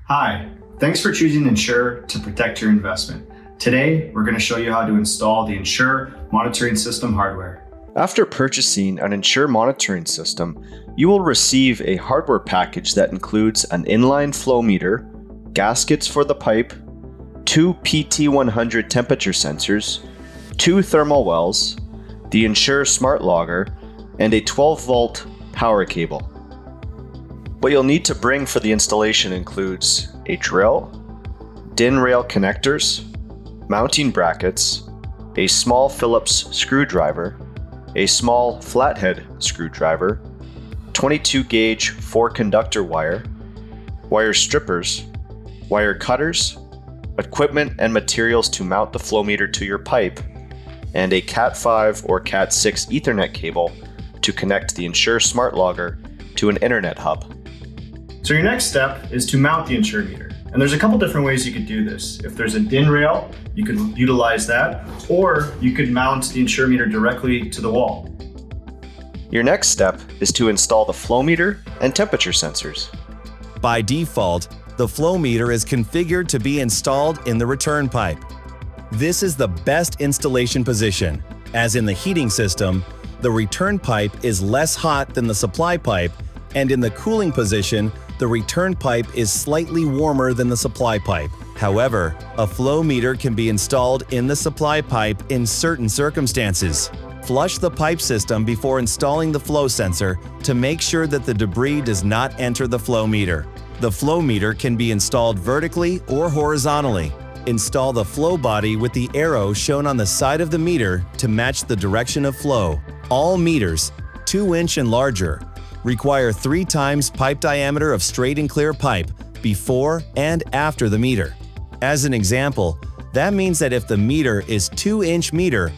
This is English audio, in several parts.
Hi, thanks for choosing Ensure to protect your investment. Today, we're going to show you how to install the Ensure monitoring system hardware. After purchasing an Ensure monitoring system, you will receive a hardware package that includes an inline flow meter, gaskets for the pipe, 2 PT100 temperature sensors, 2 thermal wells, the Ensure Smart Logger, and a 12-volt power cable. What you'll need to bring for the installation includes a drill, DIN rail connectors, mounting brackets, a small Phillips screwdriver, a small flathead screwdriver, 22 gauge 4-conductor wire, wire strippers, wire cutters, equipment and materials to mount the flow meter to your pipe, and a Cat5 or Cat6 Ethernet cable to connect the Ensure Smart Logger to an internet hub. So your next step is to mount the Ensure meter. And there's a couple different ways you could do this. If there's a DIN rail, you could utilize that, or you could mount the Ensure meter directly to the wall. Your next step is to install the flow meter and temperature sensors. By default, the flow meter is configured to be installed in the return pipe. This is the best installation position, as in the heating system, the return pipe is less hot than the supply pipe, and in the cooling position, the return pipe is slightly warmer than the supply pipe. However, a flow meter can be installed in the supply pipe in certain circumstances. Flush the pipe system before installing the flow sensor to make sure that the debris does not enter the flow meter. The flow meter can be installed vertically or horizontally. Install the flow body with the arrow shown on the side of the meter to match the direction of flow. All meters, 2-inch and larger, require 3 times pipe diameter of straight and clear pipe before and after the meter. As an example, that means that if the meter is 2-inch meter,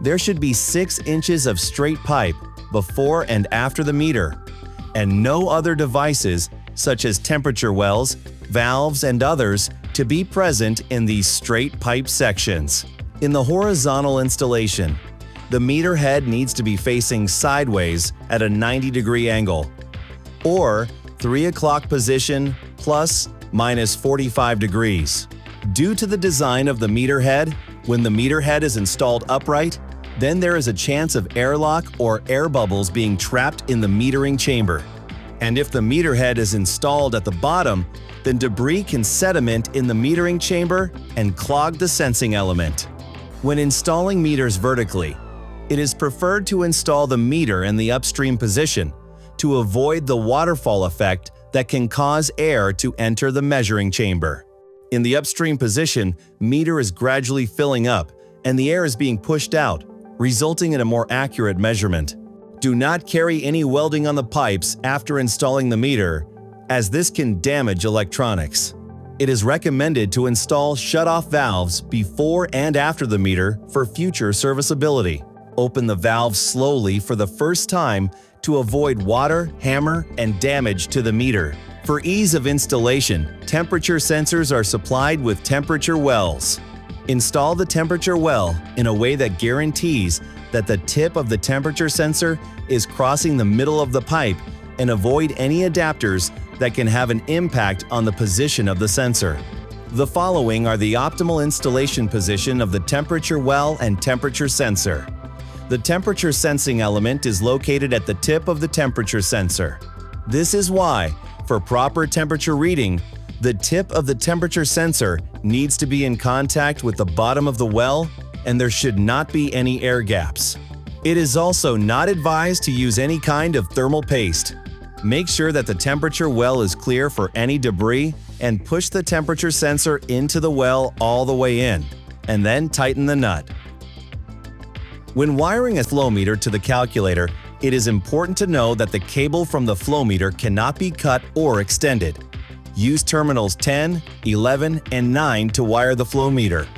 there should be 6 inches of straight pipe before and after the meter, and no other devices such as temperature wells, valves, and others to be present in these straight pipe sections. In the horizontal installation, the meter head needs to be facing sideways at a 90-degree angle, or 3 o'clock position plus minus 45 degrees. Due to the design of the meter head, when the meter head is installed upright, then there is a chance of airlock or air bubbles being trapped in the metering chamber. And if the meter head is installed at the bottom, then debris can sediment in the metering chamber and clog the sensing element. When installing meters vertically, it is preferred to install the meter in the upstream position to avoid the waterfall effect that can cause air to enter the measuring chamber. In the upstream position, meter is gradually filling up and the air is being pushed out, resulting in a more accurate measurement. Do not carry any welding on the pipes after installing the meter, as this can damage electronics. It is recommended to install shut-off valves before and after the meter for future serviceability. Open the valve slowly for the first time to avoid water, hammer, and damage to the meter. For ease of installation, temperature sensors are supplied with temperature wells. Install the temperature well in a way that guarantees that the tip of the temperature sensor is crossing the middle of the pipe, and avoid any adapters that can have an impact on the position of the sensor. The following are the optimal installation position of the temperature well and temperature sensor. The temperature sensing element is located at the tip of the temperature sensor. This is why, for proper temperature reading, the tip of the temperature sensor needs to be in contact with the bottom of the well, and there should not be any air gaps. It is also not advised to use any kind of thermal paste. Make sure that the temperature well is clear for any debris and push the temperature sensor into the well all the way in, and then tighten the nut. When wiring a flow meter to the calculator, it is important to know that the cable from the flow meter cannot be cut or extended. Use terminals 10, 11, and 9 to wire the flow meter.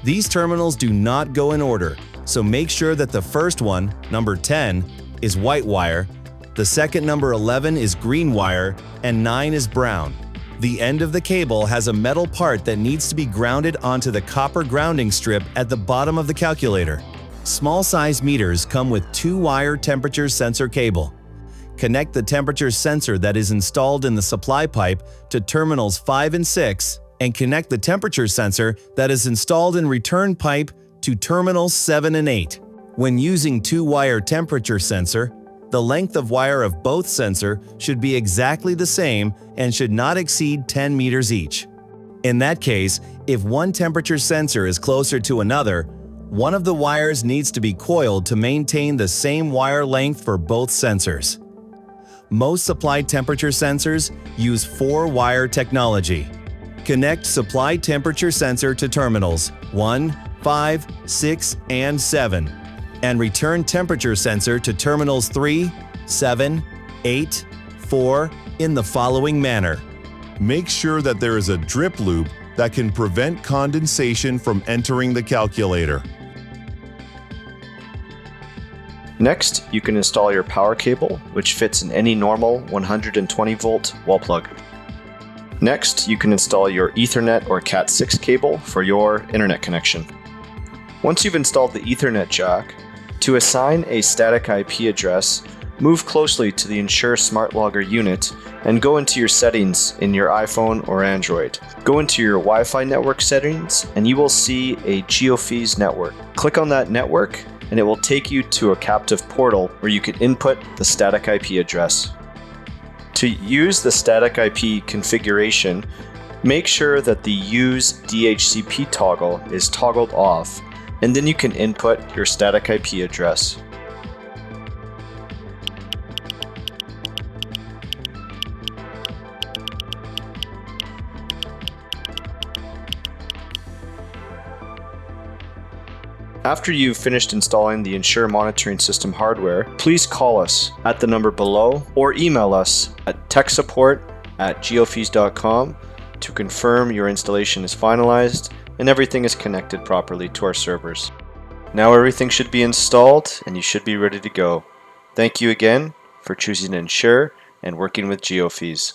These terminals do not go in order, so make sure that the first one, number 10, is white wire, the second number 11 is green wire, and 9 is brown. The end of the cable has a metal part that needs to be grounded onto the copper grounding strip at the bottom of the calculator. Small size meters come with 2-wire temperature sensor cable. Connect the temperature sensor that is installed in the supply pipe to terminals 5 and 6, and connect the temperature sensor that is installed in return pipe to terminals 7 and 8. When using 2-wire temperature sensor, the length of wire of both sensor should be exactly the same and should not exceed 10 meters each. In that case, if one temperature sensor is closer to another, one of the wires needs to be coiled to maintain the same wire length for both sensors. Most supply temperature sensors use 4-wire technology. Connect supply temperature sensor to terminals 1, 5, 6, and 7, and return temperature sensor to terminals 3, 7, 8, 4 in the following manner. Make sure that there is a drip loop that can prevent condensation from entering the calculator. Next, you can install your power cable, which fits in any normal 120-volt wall plug. Next, you can install your Ethernet or Cat6 cable for your internet connection. Once you've installed the Ethernet jack, to assign a static IP address, move closely to the Ensure Smart Logger unit and go into your settings in your iPhone or Android. Go into your Wi-Fi network settings and you will see a GeoPhys network. Click on that network and it will take you to a captive portal where you can input the static IP address. To use the static IP configuration, make sure that the Use DHCP toggle is toggled off, and then you can input your static IP address. After you've finished installing the Ensure monitoring system hardware, please call us at the number below or email us at techsupport@geophys.com to confirm your installation is finalized and everything is connected properly to our servers. Now everything should be installed and you should be ready to go. Thank you again for choosing Ensure and working with GeoPhys.